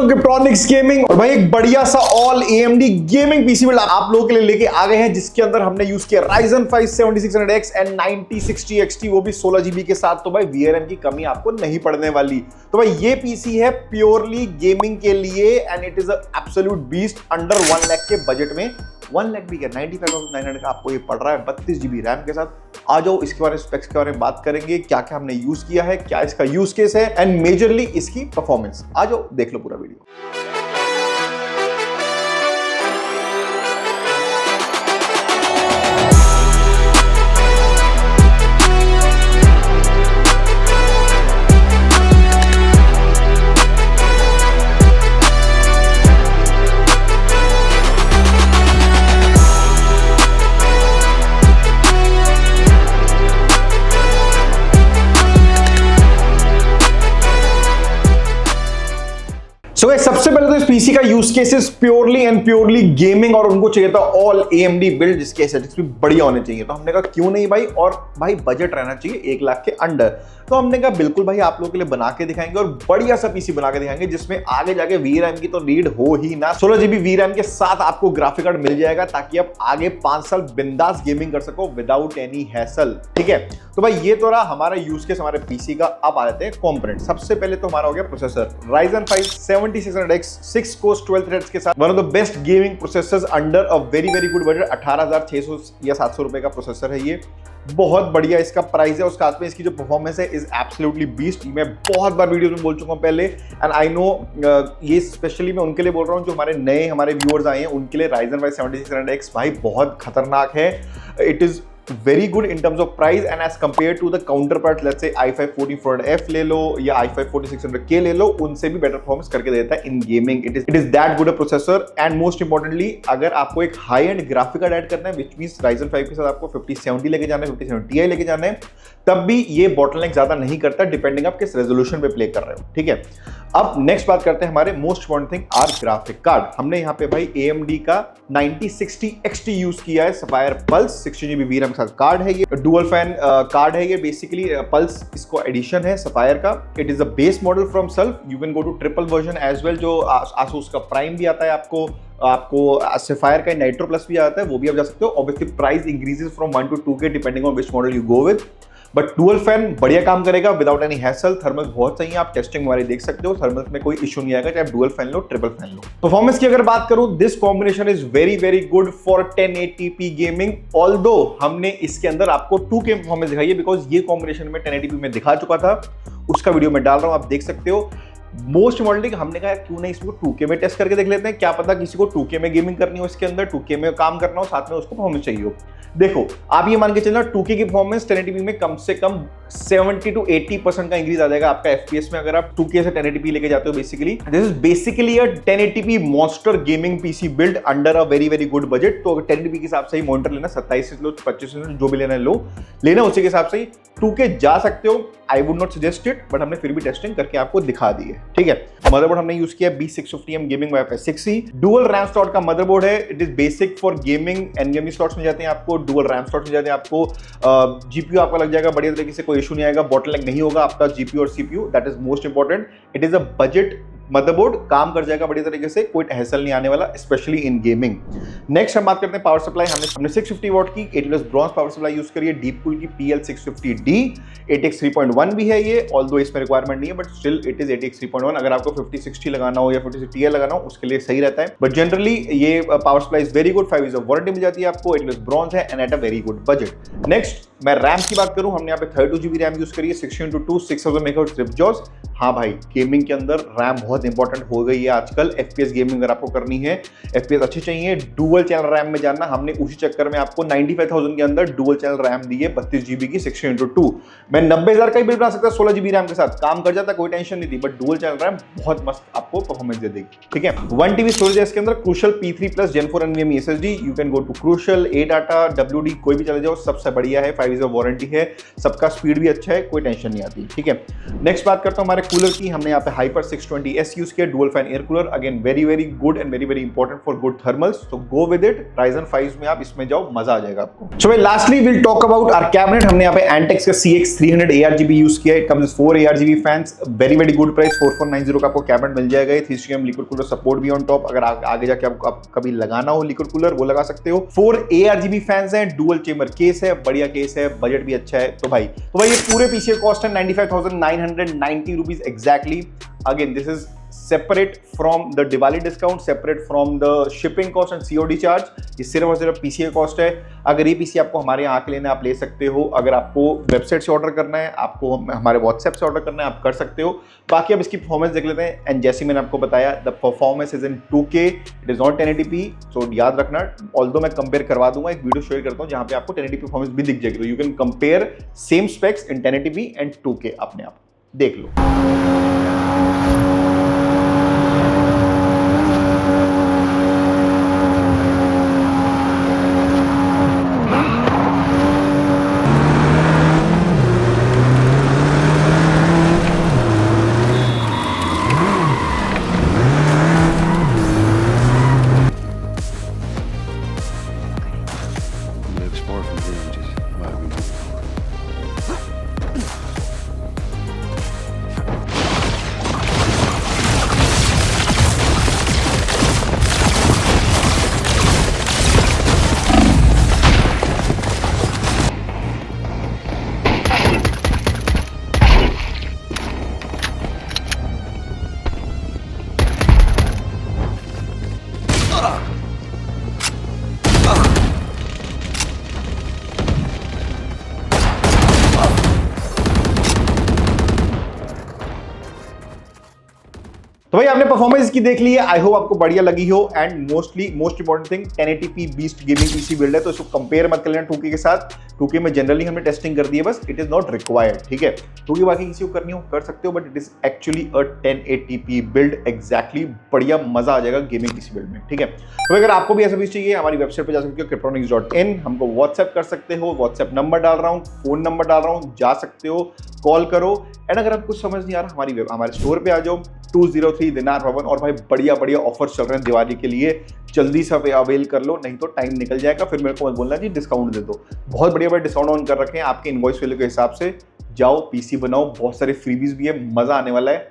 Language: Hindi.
Welcome गिफ्ट्रॉनिक्स gaming. और भाई एक बढ़िया सा all AMD gaming PC build आप लोगों के लिए लेके आ गए हैं, जिसके अंदर हमने यूज किया Ryzen 5 7600X एंड 9060 XT, वो भी 16 GB के साथ। तो भाई VRAM की कमी आपको नहीं पड़ने वाली। तो भाई ये पीसी है प्योरली गेमिंग के लिए and it is absolute beast under 1 lakh के बजट में। 1 लाख भी क्या, 95,900 का आपको ये पड़ रहा है 32 GB रैम के साथ। आ जाओ इसके बारे में, स्पेक्स के बारे में बात करेंगे, क्या क्या हमने यूज किया है, क्या इसका यूज केस है एंड मेजरली इसकी परफॉर्मेंस। आ जाओ देख लो पूरा वीडियो। सबसे पहले तो इस पीसी का use cases purely and purely gaming, और उनको चाहिए था ऑल AMD बिल्ड जिसके एस्थेटिक्स भी बढ़िया होने चाहिए। तो हमने कहा क्यों नहीं भाई, और भाई बजट रहना चाहिए 1 लाख के अंडर। तो हमने कहा बिल्कुल भाई आप लोगों के लिए बना के दिखाएंगे और बढ़िया सा पीसी बना के दिखाएंगे जिसमें आगे जाके VRAM की तो नीड हो ही ना। 16 GB VRAM के साथ आपको ग्राफिक कार्ड मिल जाएगा ताकि आप आगे 5 साल बिंदास गेमिंग कर सको विदाउट एनी हैसल। ठीक है, तो भाई ये तो रहा हमारा यूज केस हमारे पीसी का। अब आ जाते हैं कंपोनेंट। सबसे पहले तो हमारा हो गया processor Ryzen 5 7600X 6 core 12 threads के साथ, one of the best gaming processors under a very good budget. 18,600 या 700 रुपए का प्रोसेसर है ये, बहुत बढ़िया इसका प्राइस है। उसके साथ में इसकी जो परफॉर्मेंस है इज एब्सोल्युटली बीस्ट। मैं बहुत बार वीडियोस में बोल चुका हूं पहले एंड आई नो ये स्पेशली मैं उनके लिए बोल रहा हूं जो हमारे व्यूअर्स आए हैं उनके लिए। Ryzen 5 7600X भाई बहुत खतरनाक है। It is very good in terms of price and as compared to the counterpart, let's say i5 4400F ले लो या i5 4600K ले लो, उनसे भी बेटर परफॉर्मेंस करके देता है in gaming. It is that good a processor and most importantly अगर आपको एक high and graphic card add करना है, which means Ryzen 5 के साथ आपको 5070 लेके जाना है, 5070 Ti लेके जाना है, तब भी ये बॉटलनेक ज्यादा नहीं करता डिपेंडिंग आप किस रेजोल्यूशन पे प्ले कर रहे हो। ठीक है, अब नेक्स्ट बात करते हैं हमारे most important thing are graphic card. हमने यहाँ पे भाई AMD का 9060 XT यूज किया है, सफायर पल्स 16 GB VRAM के साथ कार्ड है। ये डुअल फैन कार्ड है, ये बेसिकली पल्स इसको एडिशन है सफायर का। It is a base model from self, you can go to triple version as well. जो आसूस का प्राइम भी आता है आपको सफायर का नाइट्रो प्लस भी आता है, वो भी आप जा सकते हो। Obviously price increases from 1 to 2K depending on which model you go with, but dual fan बढ़िया काम करेगा विदाउट एनी हैसल। थर्मल बहुत सही है, आप टेस्टिंग हमारी देख सकते हो, थर्मल में कोई इशू नहीं आएगा चाहे आप डुअल फैन लो ट्रिपल फैन लो। परफॉर्मेंस की अगर बात करूं, this combination is very good for 1080p gaming. Although हमने इसके अंदर आपको 2K परफॉर्मेंस दिखाई है बिकॉज ये कॉम्बिनेशन में 1080p में दिखा चुका था, उसका वीडियो मैं डाल रहा हूं, आप देख सकते हो। मोस्ट इम्पोर्टेंटली हमने कहा क्यों नहीं इसको 2K में टेस्ट करके देख लेते हैं, क्या पता किसी को 2K में गेमिंग करनी हो, इसके अंदर 2K में काम करना हो, साथ में उसको परफॉर्मेंस चाहिए हो। देखो आप ये मान के चलना 2K की परफॉर्मेंस 1080p में कम से कम 70 to 80% का इंक्रीज आ जाएगा आपका FPS में अगर आप 2K से 1080p लेके जाते हो। Basically this is basically a 1080p monster gaming PC build under a very good budget. तो अगर 1080p के हिसाब से ही मॉनिटर लेना, 27 लो 25 लो, जो भी लेना है लो लेना, उसी के हिसाब से ही 2K जा सकते हो। I would not suggest it, but हमने फिर भी टेस्टिंग करके आपको दिखा दी है। ठीक है, मदरबोर्ड हमने यूज किया B650M gaming wifi 6E dual RAM slot का मदरबोर्ड है। It is basic for gaming, NVMe slots मिल जाते हैं आपको, डुअल रैम स्लॉट्स मिल जाते हैं आपको। GPU आपका लग जाएगा बढ़िया तरीके से, कोई इशू नहीं आएगा, बॉटलनेक नहीं होगा आपका GPU और CPU। That is most important. It is a budget motherboard, काम कर जाएगा बढ़िया तरीके से, कोई हैसल नहीं आने वाला स्पेशली इन गेमिंग। नेक्स्ट हम बात करते हैं पावर सप्लाई। हमने 650 वॉट की 8 ब्रॉन्ज पावर सप्लाई यूज करी है, डीपकूल की PL650D। 8x 3.1 भी है ये, ऑल्दो इसमें रिक्वायरमेंट नहीं है, but still it is 8x 3.1। अगर आपको 5060 लगाना हो या 5060 Ti लगाना हो उसके लिए सही रहता है, बट जनरली ये power supply is very good. 5 years warranty मिल जाती है आपको, 8 ब्रॉन्ज है and at a very good budget. Next मैं रैम की बात करूं, हमने यहाँ पे 32 GB रैम यूज करी है, 16x2 6000 MHz रिपजॉस। हाँ भाई, गेमिंग के अंदर रैम बहुत इंपॉर्टेंट हो गई है आजकल। FPS गेमिंग अगर आपको करनी है, FPS अच्छी चाहिए, डुअल चैनल रैम में जाना। हमने उसी चक्कर में आपको 95,000 के अंदर डुअल चैनल रैम दी है 32 GB की 16x2। मैं 90,000 का ही बिल बना सकता, 16 GB रैम के साथ काम कर जाता, कोई टेंशन नहीं थी, बट डुअल चैनल रैम बहुत मस्त आपको परफॉर्मेंस दे देगी। ठीक है, 1 TB स्टोरेज है इसके अंदर, Crucial P3+ Gen 4 NVMe SSD। You can go to Crucial, ADATA, WD, कोई भी चले जाओ, सबसे बढ़िया है। 5 5 ईयर वारंटी है, सबका स्पीड भी अच्छा है, कोई टेंशन नहीं आती। ठीक है, नेक्स्ट बात करता हूँ हमारे कूलर की। हमने यहाँ पे हाइपर 620S यूज किया, dual fan air cooler, again very very good and very very important for good thermals, तो गो विद इट। Ryzen 5 में आप इसमें जाओ, मजा आ जाएगा आपको। सो भाई lastly will talk about our cabinet. हमने यहाँ पे Antex का CX300 ARGB यूज किया है। It comes 4 ARGB fans, very very good price, 4490 का आपको कैबिनेट मिल जाएगा। 3CM लिक्विड कूलर सपोर्ट भी ऑन टॉप, अगर आगे जाके आपको कभी लगाना हो लिक्विड कूलर वो लगा सकते हो। 4 ARGB फैंस हैं, डुअल चेंबर केस है, बढ़िया केस है, बजट भी अच्छा है। तो भाई ये पूरे पीसी कॉस्ट है 95,990 rupees exactly. Again this is separate from the Diwali discount, separate from the shipping cost and COD charge. ये सिर्फ और सिर्फ पीसी कॉस्ट है। अगर ये पीसी आपको हमारे यहाँ आके लेना है आप ले सकते हो, अगर आपको वेबसाइट से ऑर्डर करना है, आपको हमारे व्हाट्सएप से ऑर्डर करना है, आप कर सकते हो। बाकी अब इसकी परफॉर्मेंस देख लेते हैं। एंड जैसे मैंने आपको बताया the performance is in 2K, it is not 1080p, सो याद रखना। ऑल्दो मैं कंपेयर करवा दूंगा, एक वीडियो शेयर करता हूँ जहाँ पे आपको 1080p परफॉर्मेंस भी दिख जाएगी, तो you can compare same specs in 1080p and 2K, अपने आप देख लो। Explore from here and just why we move forward. तो भाई आपने परफॉर्मेंस की देख ली है, आई होप आपको बढ़िया लगी हो। And most important thing 1080p beast gaming PC build है, तो इसको कंपेयर मत कर लेना 2K के साथ। 2K में जनरली हमने टेस्टिंग कर दी है, बस इट इज नॉट रिक्वायर्ड। ठीक है, 2K बाकी किसी को करनी हो कर सकते हो, but it is actually a 1080p build exactly. बढ़िया मजा आ जाएगा गेमिंग पीसी बिल्ड में। ठीक है, तो अगर आपको भी ऐसा पीस चाहिए हमारी वेबसाइट पर जा सकते हो kryptonics.in, हमको व्हाट्सएप कर सकते हो, व्हाट्सएप नंबर डाल रहा हूँ, फोन नंबर डाल रहा हूँ, जा सकते हो, कॉल करो। एंड अगर आपको समझ नहीं आ रहा हमारे स्टोर पे आ जाओ, 203 दिनार भवन। और भाई बढ़िया बढ़िया ऑफर्स चल रहे हैं दिवाली के लिए, जल्दी से अवेल कर लो, नहीं तो टाइम निकल जाएगा, फिर मेरे को मत बोलना जी डिस्काउंट दे दो। बहुत बढ़िया बढ़िया डिस्काउंट ऑन कर रखे हैं, आपके इनवॉइस वैल्यू के हिसाब से जाओ पीसी बनाओ, बहुत सारे फ्रीबीज भी है, मजा आने वाला है।